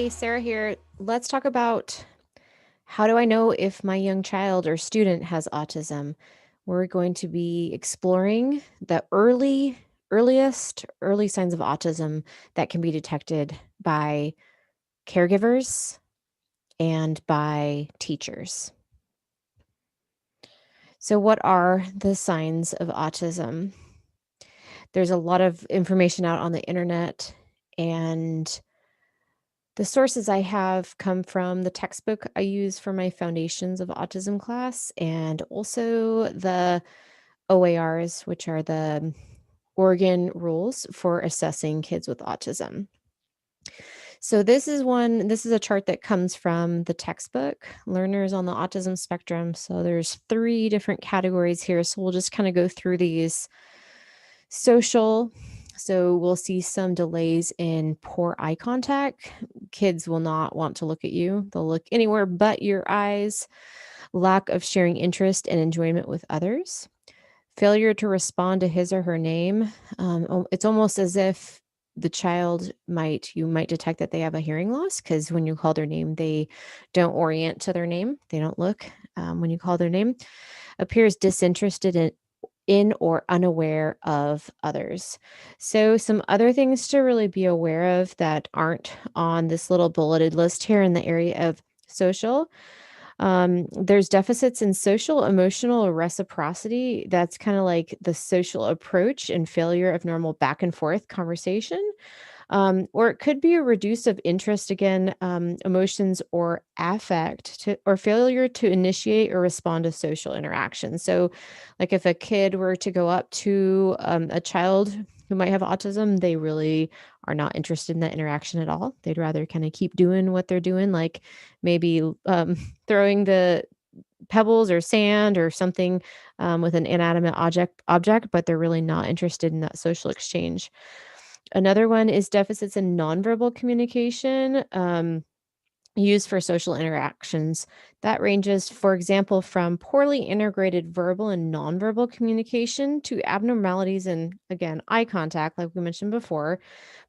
Hey, Sarah here. Let's talk about how do I know if my young child or student has autism? We're going to be exploring the early signs of autism that can be detected by caregivers and by teachers. So, what are the signs of autism? There's a lot of information out on the internet, and the sources I have come from the textbook I use for my Foundations of Autism class and also the OARs, which are the Oregon rules for assessing kids with autism. So this is a chart that comes from the textbook, Learners on the Autism Spectrum. So there's 3 different categories here. So we'll just kind of go through these. Social, so we'll see some delays in poor eye contact. Kids will not want to look at you. They'll look anywhere but your eyes. Lack of sharing interest and enjoyment with others. Failure to respond to his or her name. It's almost as if you might detect that they have a hearing loss because when you call their name, they don't orient to their name. They don't look when you call their name. Appears disinterested in or unaware of others. So, some other things to really be aware of that aren't on this little bulleted list here in the area of social. There's deficits in social, emotional, or reciprocity. That's kind of like the social approach and failure of normal back and forth conversation. Or it could be a reduce of interest, again, emotions or affect or failure to initiate or respond to social interaction. So, like if a kid were to go up to a child who might have autism, they really are not interested in that interaction at all. They'd rather kind of keep doing what they're doing, like maybe throwing the pebbles or sand or something with an inanimate object, but they're really not interested in that social exchange. Another one is deficits in nonverbal communication, used for social interactions. That ranges, for example, from poorly integrated verbal and nonverbal communication to abnormalities in, again, eye contact, like we mentioned before,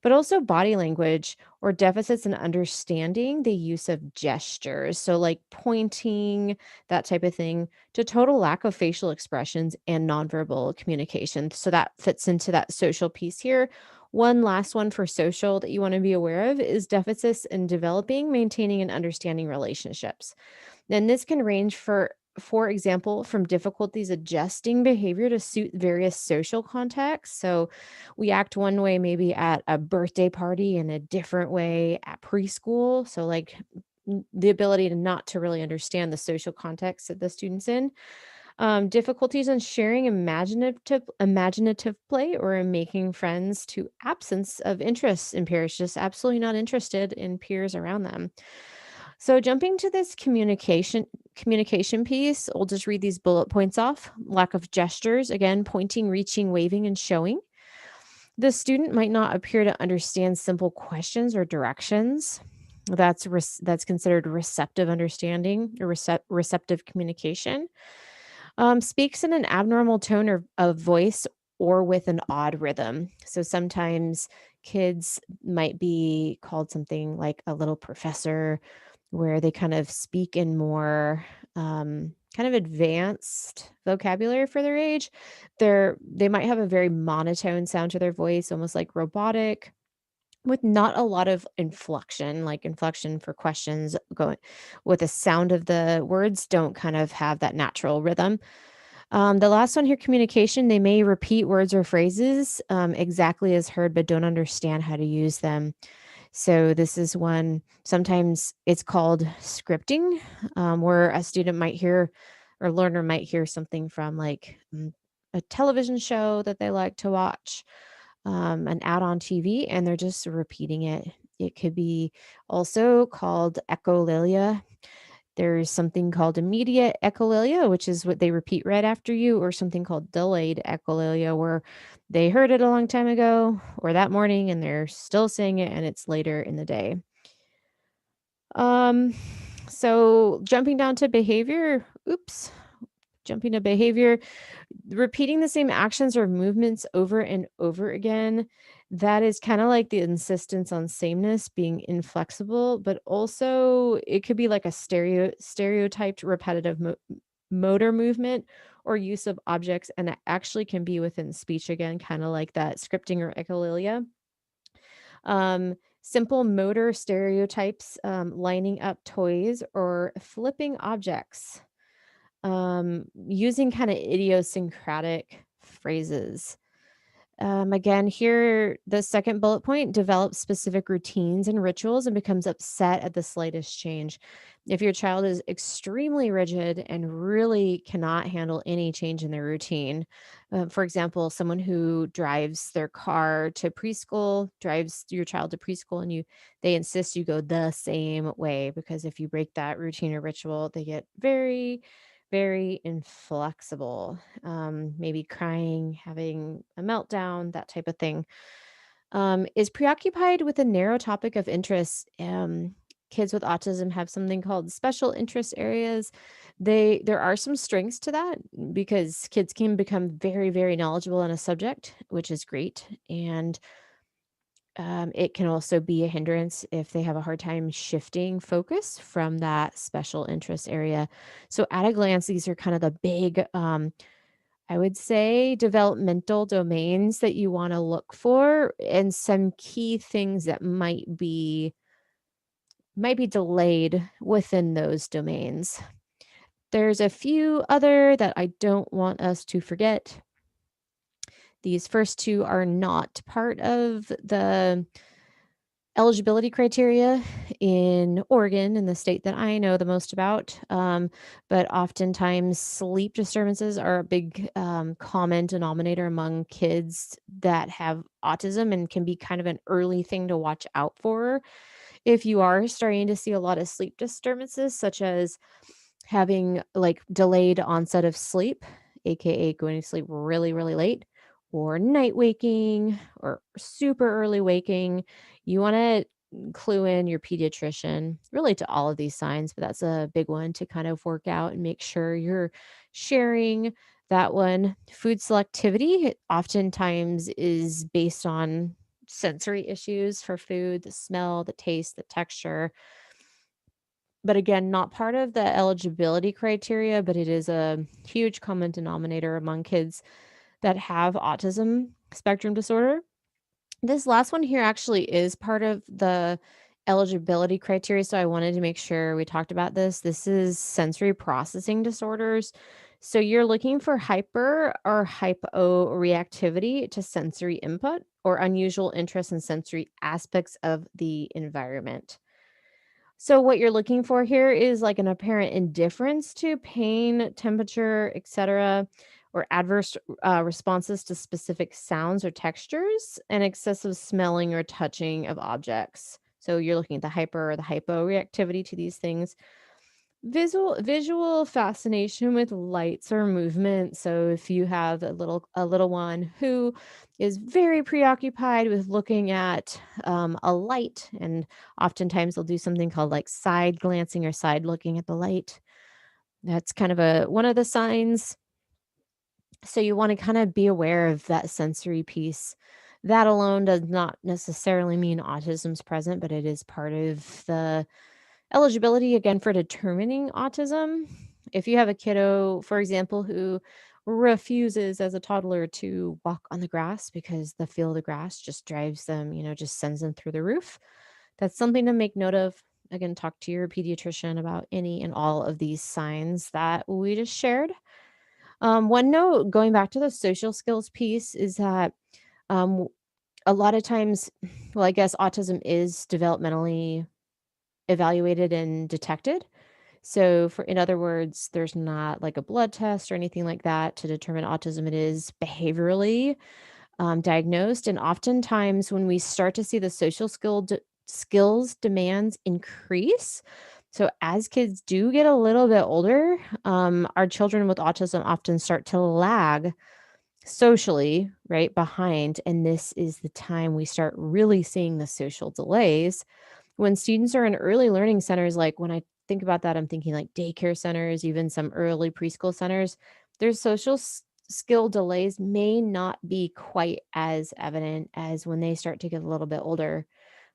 but also body language or deficits in understanding the use of gestures. So, like pointing, that type of thing, to total lack of facial expressions and nonverbal communication. So, that fits into that social piece here. One last one for social that you want to be aware of is deficits in developing, maintaining, and understanding relationships. And this can range for example, from difficulties adjusting behavior to suit various social contexts. So we act one way maybe at a birthday party and a different way at preschool. So like the ability to not to really understand the social context that the student's in. Difficulties in sharing imaginative play or in making friends to absence of interests in peers, just absolutely not interested in peers around them. So jumping to this communication piece, we'll just read these bullet points off. Lack of gestures, again, pointing, reaching, waving, and showing. The student might not appear to understand simple questions or directions. That's considered receptive understanding or receptive communication. Speaks in an abnormal tone of voice or with an odd rhythm. So sometimes kids might be called something like a little professor, where they kind of speak in more kind of advanced vocabulary for their age. They might have a very monotone sound to their voice, almost like robotic, with not a lot of inflection, like inflection for questions going with the sound of the words don't kind of have that natural rhythm. The last one here, communication, they may repeat words or phrases exactly as heard, but don't understand how to use them. So this is one, sometimes it's called scripting, where a student might hear or learner might hear something from like a television show that they like to watch, an ad on TV, and they're just repeating it. It could be also called echolalia. There's something called immediate echolalia, which is what they repeat right after you, or something called delayed echolalia, where they heard it a long time ago or that morning and they're still saying it and it's later in the day. Um, so jumping down to behavior, jumping to behavior, repeating the same actions or movements over and over again. That is kinda like the insistence on sameness being inflexible, but also it could be like a stereotyped repetitive motor movement or use of objects, and it actually can be within speech again, kinda like that scripting or echolalia. Simple motor stereotypes, lining up toys or flipping objects, using kinda idiosyncratic phrases. Again, here, the second bullet point develops specific routines and rituals and becomes upset at the slightest change. If your child is extremely rigid and really cannot handle any change in their routine, for example, someone who drives their car to preschool, drives your child to preschool, and they insist you go the same way because if you break that routine or ritual, they get very, very inflexible, maybe crying, having a meltdown, that type of thing, is preoccupied with a narrow topic of interest. Kids with autism have something called special interest areas. There are some strengths to that because kids can become very, very knowledgeable on a subject, which is great. And it can also be a hindrance if they have a hard time shifting focus from that special interest area. So, at a glance, these are kind of the big, I would say, developmental domains that you want to look for, and some key things that might be delayed within those domains. There's a few other that I don't want us to forget. These first two are not part of the eligibility criteria in Oregon, in the state that I know the most about. But oftentimes, sleep disturbances are a big common denominator among kids that have autism and can be kind of an early thing to watch out for. If you are starting to see a lot of sleep disturbances, such as having like delayed onset of sleep, aka going to sleep really, really late, or night waking, or super early waking, you want to clue in your pediatrician really to all of these signs, but that's a big one to kind of work out and make sure you're sharing that one. Food selectivity oftentimes is based on sensory issues for food, the smell, the taste, the texture, but again, not part of the eligibility criteria, but it is a huge common denominator among kids that have autism spectrum disorder. This last one here actually is part of the eligibility criteria, so I wanted to make sure we talked about this. This is sensory processing disorders. So you're looking for hyper or hypo reactivity to sensory input or unusual interest in sensory aspects of the environment. So what you're looking for here is like an apparent indifference to pain, temperature, etc., or adverse responses to specific sounds or textures, and excessive smelling or touching of objects. So you're looking at the hyper or the hyporeactivity to these things. Visual fascination with lights or movement. So if you have a little one who is very preoccupied with looking at a light, and oftentimes they'll do something called like side glancing or side looking at the light. That's kind of a one of the signs. So you want to kind of be aware of that sensory piece. That alone does not necessarily mean autism's present, but it is part of the eligibility, again, for determining autism. If you have a kiddo, for example, who refuses as a toddler to walk on the grass because the feel of the grass just drives them, just sends them through the roof, that's something to make note of. Again, talk to your pediatrician about any and all of these signs that we just shared. One note, going back to the social skills piece, is that um, a lot of times, well, I guess autism is developmentally evaluated and detected. So, in other words, there's not like a blood test or anything like that to determine autism. It is behaviorally diagnosed, and oftentimes when we start to see the social skills demands increase. So, as kids do get a little bit older, our children with autism often start to lag socially, right behind, and this is the time we start really seeing the social delays when students are in early learning centers. Like, when I think about that, I'm thinking like daycare centers, even some early preschool centers. Their skill delays may not be quite as evident as when they start to get a little bit older.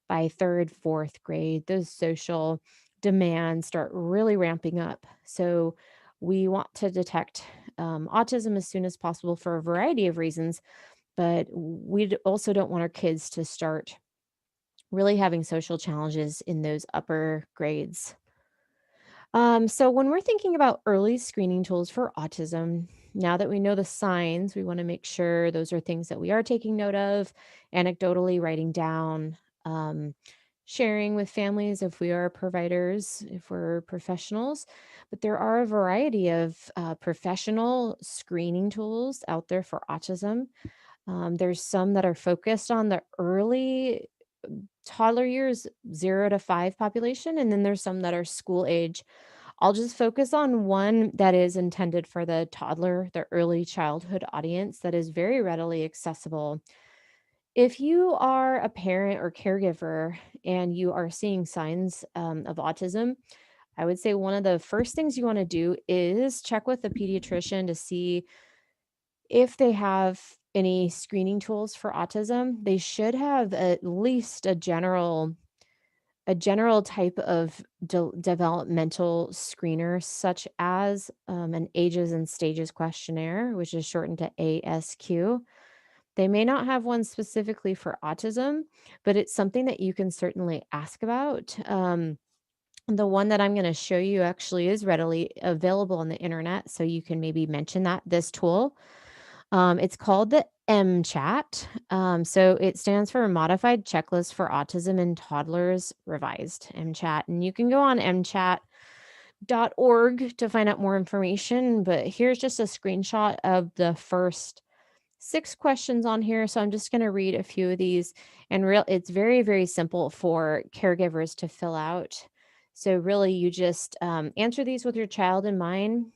By 3rd, 4th grade, those social demands start really ramping up. So we want to detect autism as soon as possible for a variety of reasons, but also don't want our kids to start really having social challenges in those upper grades. So when we're thinking about early screening tools for autism, now that we know the signs, we want to make sure those are things that we are taking note of, anecdotally writing down, um, sharing with families if we are providers, if we're professionals. But there are a variety of professional screening tools out there for autism. There's some that are focused on the early toddler years, 0 to 5 population, and then there's some that are school age. I'll just focus on one that is intended for the toddler, the early childhood audience that is very readily accessible. If you are a parent or caregiver and you are seeing signs of autism, I would say one of the first things you want to do is check with the pediatrician to see if they have any screening tools for autism. They should have at least a general type of developmental screener, such as an ages and stages questionnaire, which is shortened to ASQ. They may not have one specifically for autism, but it's something that you can certainly ask about. The one that I'm going to show you actually is readily available on the internet, so you can maybe mention that this tool. It's called the MChat. So it stands for Modified Checklist for Autism in Toddlers Revised, MChat. And you can go on mchat.org to find out more information. But here's just a screenshot of the first 6 questions on here. So I'm just going to read a few of these. And it's very, very simple for caregivers to fill out. So really, you just answer these with your child in mind.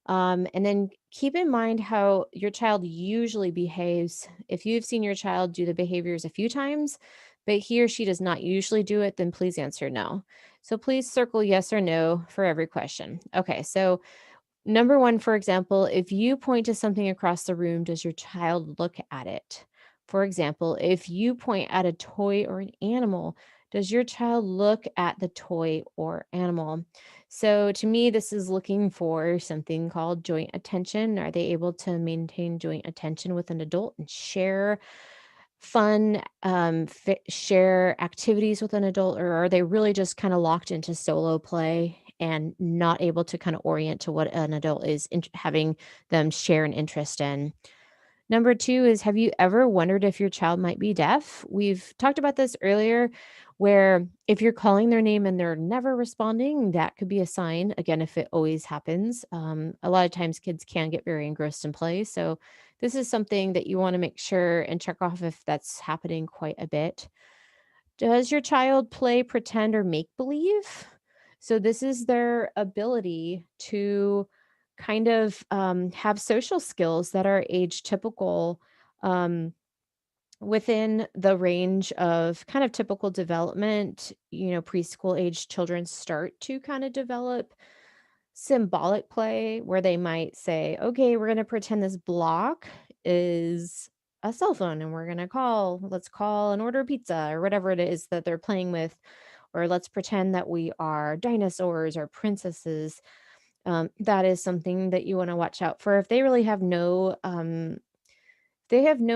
And then keep in mind how your child usually behaves. If you've seen your child do the behaviors a few times, but he or she does not usually do it, then please answer no. So please circle yes or no for every question. Okay, so number one, for example, if you point to something across the room, does your child look at it? For example, if you point at a toy or an animal, does your child look at the toy or animal? So to me, this is looking for something called joint attention. Are they able to maintain joint attention with an adult and share fun, share activities with an adult, or are they really just kind of locked into solo play and not able to kind of orient to what an adult is having them share an interest in? Number two is, have you ever wondered if your child might be deaf? We've talked about this earlier, where if you're calling their name and they're never responding, that could be a sign. Again, if it always happens, a lot of times kids can get very engrossed in play. So, this is something that you want to make sure and check off if that's happening quite a bit. Does your child play pretend or make believe? So, this is their ability to kind of have social skills that are age typical, um, within the range of kind of typical development. Preschool age children start to kind of develop symbolic play where they might say, okay, we're going to pretend this block is a cell phone and let's call and order pizza or whatever it is that they're playing with. Or let's pretend that we are dinosaurs or princesses. That is something that you want to watch out for. If they have no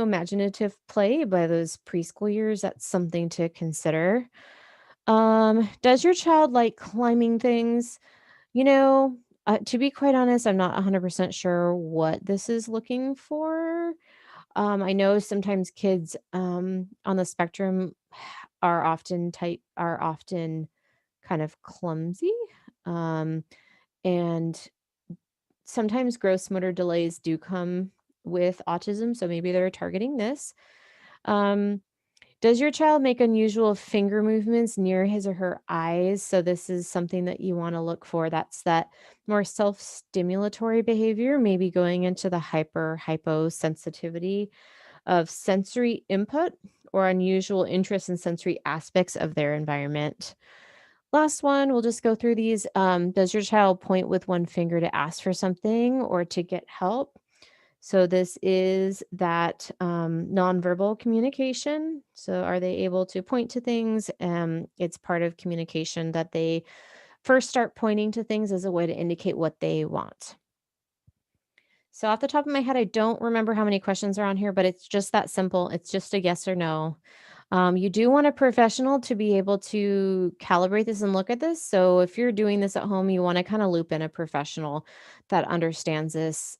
imaginative play by those preschool years, that's something to consider. Does your child like climbing things? You know, to be quite honest, I'm not 100% sure what this is looking for. I know sometimes kids on the spectrum are often kind of clumsy. Um, and sometimes gross motor delays do come with autism, so maybe they're targeting this. Um, does your child make unusual finger movements near his or her eyes? So this is something that you want to look for. That's that more self-stimulatory behavior, maybe going into the hyposensitivity of sensory input or unusual interest in sensory aspects of their environment. Last one, we'll just go through these. Does your child point with one finger to ask for something or to get help? So this is that nonverbal communication. So are they able to point to things? It's part of communication that they first start pointing to things as a way to indicate what they want. So off the top of my head, I don't remember how many questions are on here, but it's just that simple. It's just a yes or no. You do want a professional to be able to calibrate this and look at this. So if you're doing this at home, you want to kind of loop in a professional that understands this.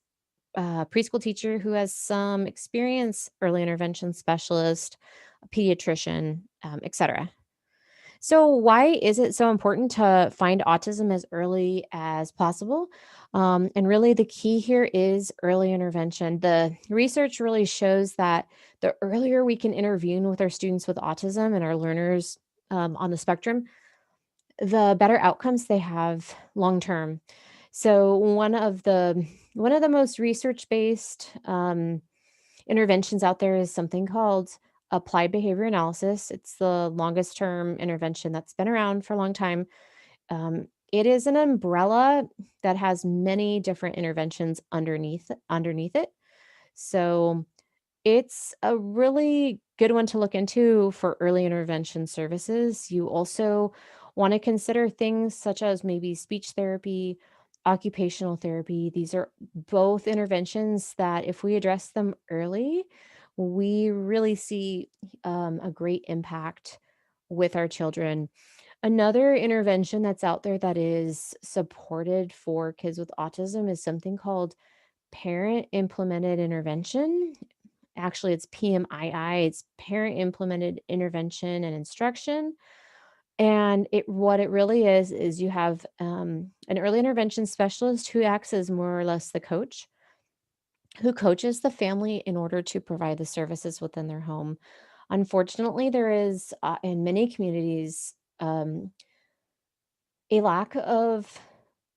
Preschool teacher who has some experience, early intervention specialist, a pediatrician, etc. So, why is it so important to find autism as early as possible? And really, the key here is early intervention. The research really shows that the earlier we can intervene with our students with autism and our learners on the spectrum, the better outcomes they have long term. So, one of the most research based interventions out there is something called applied behavior analysis. It's the longest term intervention that's been around for a long time. It is an umbrella that has many different interventions underneath it. So it's a really good one to look into for early intervention services. You also want to consider things such as maybe speech therapy, occupational therapy. These are both interventions that, if we address them early, we really see a great impact with our children. Another intervention that's out there that is supported for kids with autism is something called parent implemented intervention. Actually, it's PMII, it's parent implemented intervention and instruction. And what it really is you have an early intervention specialist who acts as more or less the coach, who coaches the family in order to provide the services within their home. Unfortunately, there is in many communities a lack of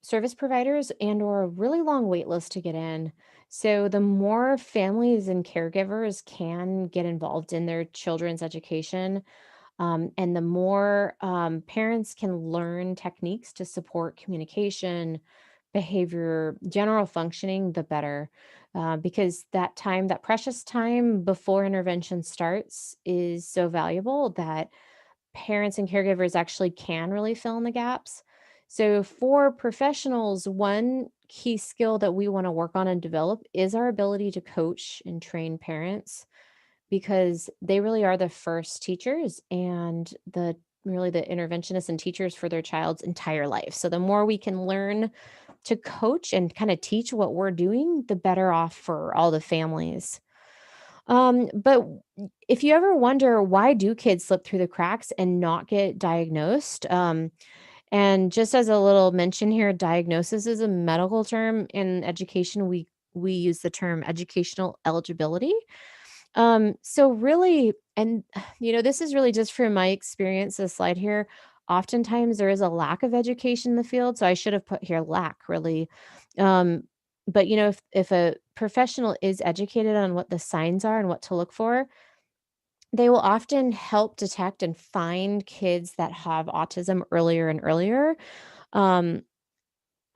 service providers and or a really long wait list to get in. So the more families and caregivers can get involved in their children's education, and the more parents can learn techniques to support communication, behavior, general functioning, the better. Because that time, that precious time before intervention starts, is so valuable that parents and caregivers actually can really fill in the gaps. So, for professionals, one key skill that we want to work on and develop is our ability to coach and train parents, because they really are the first teachers and the interventionists and teachers for their child's entire life. So, the more we can learn to coach and kind of teach what we're doing, the better off for all the families. But if you ever wonder, why do kids slip through the cracks and not get diagnosed? And just as a little mention here, diagnosis is a medical term. In education, we use the term educational eligibility. So really, and this is really just from my experience, this slide here. Oftentimes there is a lack of education in the field. So I should have put here lack really. Um, but if a professional is educated on what the signs are and what to look for, they will often help detect and find kids that have autism earlier and earlier. Um,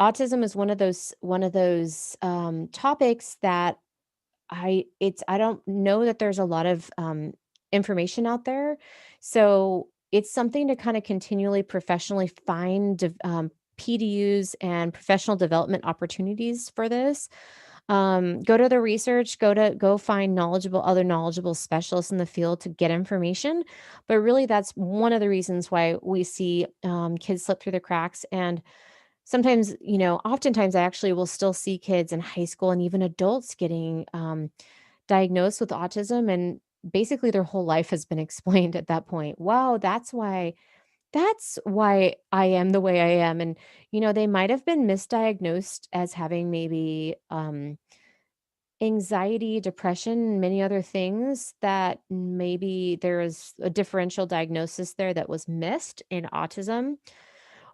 Autism is one of those topics that I don't know that there's a lot of information out there. So it's something to kind of continually professionally find PDUs and professional development opportunities for this. Go to the research, go find other knowledgeable specialists in the field to get information. But really, that's one of the reasons why we see kids slip through the cracks. And sometimes, oftentimes I actually will still see kids in high school and even adults getting diagnosed with autism, and basically their whole life has been explained at that point. Wow, that's why I am the way I am. And they might have been misdiagnosed as having maybe anxiety, depression, many other things, that maybe there is a differential diagnosis there that was missed in autism.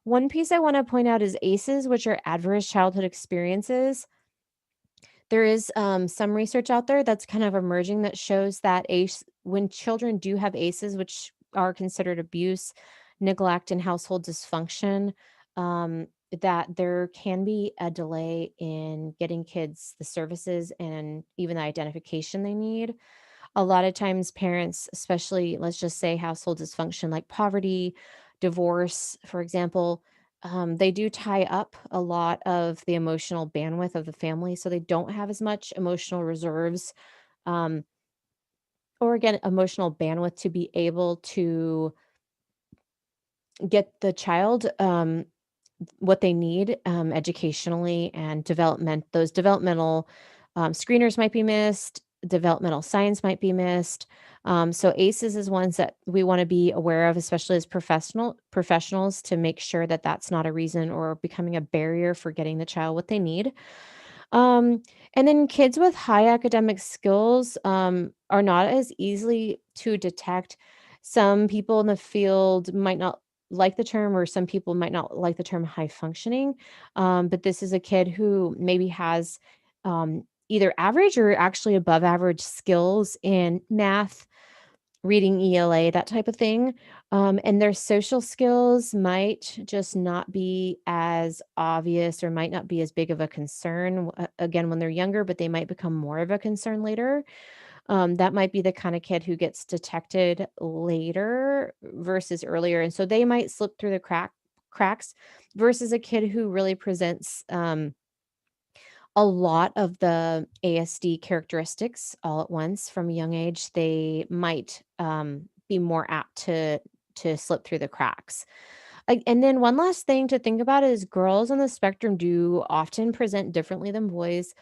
One piece I want to point out is ACEs, which are adverse childhood experiences. There is some research out there that's kind of emerging that shows that when children do have ACEs, which are considered abuse, neglect, and household dysfunction, that there can be a delay in getting kids the services and even the identification they need. A lot of times, parents, especially, let's just say household dysfunction like poverty, divorce, for example, they do tie up a lot of the emotional bandwidth of the family. So they don't have as much emotional reserves, um, or again, emotional bandwidth to be able to get the child what they need, educationally and those developmental, screeners might be missed, developmental signs might be missed. So ACEs is ones that we wanna be aware of, especially as professionals to make sure that that's not a reason or becoming a barrier for getting the child what they need. Um, and then kids with high academic skills, are not as easily to detect. Some people in the field might not like the term, or some people might not like the term high functioning. But this is a kid who maybe has, either average or actually above average skills in math, reading ELA, that type of thing. And their social skills might just not be as obvious or might not be as big of a concern, again, when they're younger, but they might become more of a concern later. That might be the kind of kid who gets detected later versus earlier. And so they might slip through the cracks versus a kid who really presents, a lot of the ASD characteristics all at once from a young age. They might, be more apt to slip through the cracks. And then one last thing to think about is girls on the spectrum do often present differently than boys.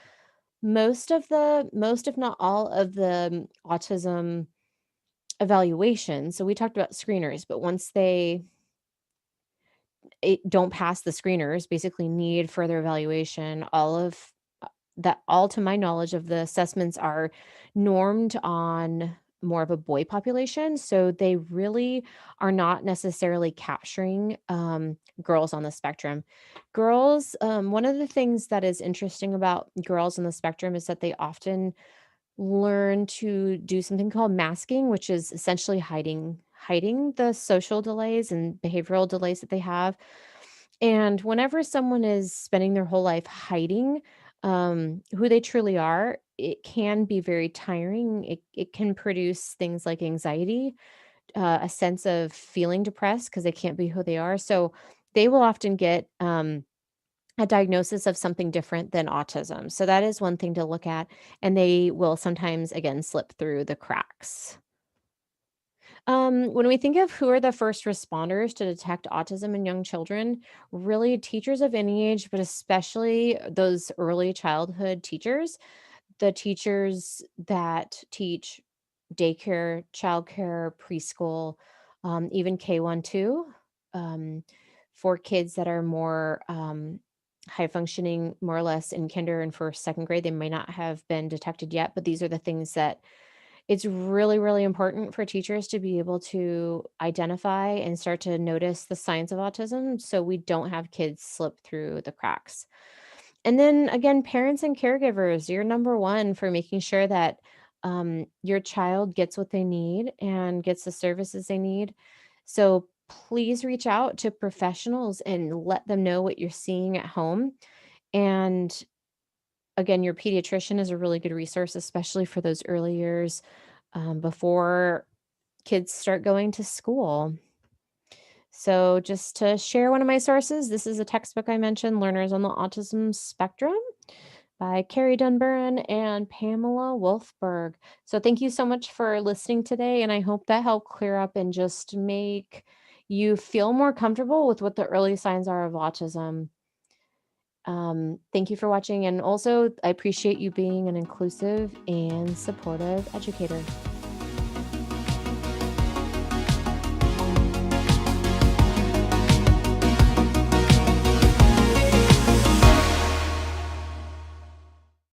Most if not all of the autism evaluations, so we talked about screeners, but once they don't pass the screeners, basically need further evaluation, all to my knowledge of the assessments are normed on more of a boy population, so they really are not necessarily capturing, girls on the spectrum. One of the things that is interesting about girls on the spectrum is that they often learn to do something called masking, which is essentially hiding the social delays and behavioral delays that they have. And whenever someone is spending their whole life hiding, who they truly are, it can be very tiring. It can produce things like anxiety, a sense of feeling depressed because they can't be who they are. So they will often get, a diagnosis of something different than autism. So that is one thing to look at, and they will sometimes, again, slip through the cracks. When we think of who are the first responders to detect autism in young children, really teachers of any age, but especially those early childhood teachers, the teachers that teach daycare, childcare, preschool, even K1 too, um, for kids that are more, high functioning, more or less in kinder and first, second grade. They may not have been detected yet, but these are the things that it's really, really important for teachers to be able to identify and start to notice the signs of autism so we don't have kids slip through the cracks. And then again, parents and caregivers, you're number one for making sure that, your child gets what they need and gets the services they need. So please reach out to professionals and let them know what you're seeing at home. And again, your pediatrician is a really good resource, especially for those early years, before kids start going to school. So, just to share one of my sources, this is a textbook I mentioned, Learners on the Autism Spectrum by Carrie Dunburn and Pamela Wolfberg. So, thank you so much for listening today. And I hope that helped clear up and just make you feel more comfortable with what the early signs are of autism. Thank you for watching. And also, I appreciate you being an inclusive and supportive educator.